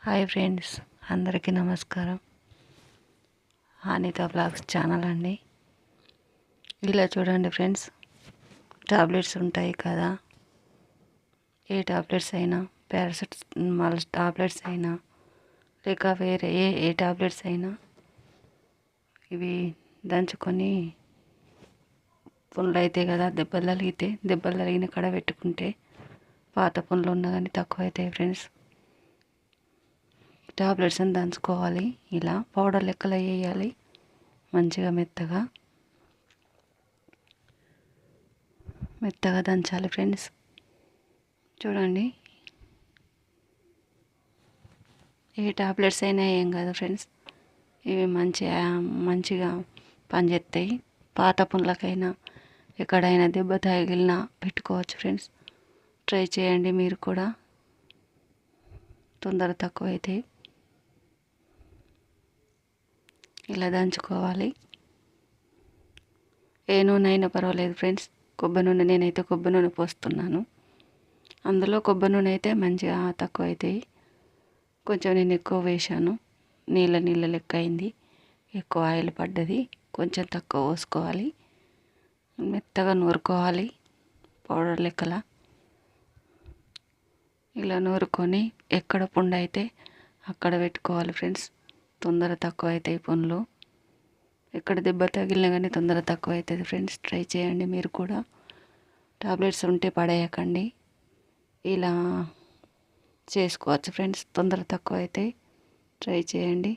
Hi friends, అందరికీ నమస్కారం. Anitha blogs channel అండి. ఇలా చూడండి ఫ్రెండ్స్, టాబ్లెట్స్ ఉంటాయి కదా, ఏ టాబ్లెట్స్ అయినా, పారాసిటమాల్ టాబ్లెట్స్ అయినా, లేక వేరే ఏ టాబ్లెట్స్ అయినా, ఇవి దంచుకొని పుండ్లు అయితే కదా, దెబ్బలు తగిన కాడ పెట్టుకుంటే పాత పుండ్లు ఉన్నా కానీ తక్కువ అవుతాయి ఫ్రెండ్స్. టాబ్లెట్స్ని దంచుకోవాలి, ఇలా పౌడర్ లెక్కలు వేయాలి, మంచిగా మెత్తగా దంచాలి ఫ్రెండ్స్. చూడండి, ఏ టాబ్లెట్స్ అయినా ఏం కాదు ఫ్రెండ్స్, ఇవి మంచిగా పనిచేస్తాయి. పాత పుండ్లకైనా ఎక్కడైనా దెబ్బ తగిలినా పెట్టుకోవచ్చు ఫ్రెండ్స్. ట్రై చేయండి మీరు కూడా, తొందర తక్కువ అవుతాయి. ఇలా దంచుకోవాలి. ఏ నూనె అయినా పర్వాలేదు ఫ్రెండ్స్. కొబ్బరి నూనె, నేనైతే కొబ్బరి నూనె పోస్తున్నాను. అందులో కొబ్బరి నూనె అయితే మంచిగా తక్కువ అవుతాయి. కొంచెం నేను ఎక్కువ వేశాను, నీళ్ళ లెక్క అయింది, ఎక్కువ ఆయిల్ పడ్డది. కొంచెం తక్కువ పోసుకోవాలి, మెత్తగా నూరుకోవాలి పౌడర్ లెక్కల. ఇలా నూరుకొని ఎక్కడ పుండు అయితే అక్కడ పెట్టుకోవాలి ఫ్రెండ్స్. తొందర తక్కువ అవుతాయి పుండ్లు. ఎక్కడ దెబ్బ తగిలినా కానీ తొందర తక్కువ అవుతుంది ఫ్రెండ్స్. ట్రై చేయండి మీరు కూడా. టాబ్లెట్స్ ఉంటే పడేయకండి, ఇలా చేసుకోవచ్చు ఫ్రెండ్స్. తొందర తక్కువ అవుతాయి. ట్రై చేయండి.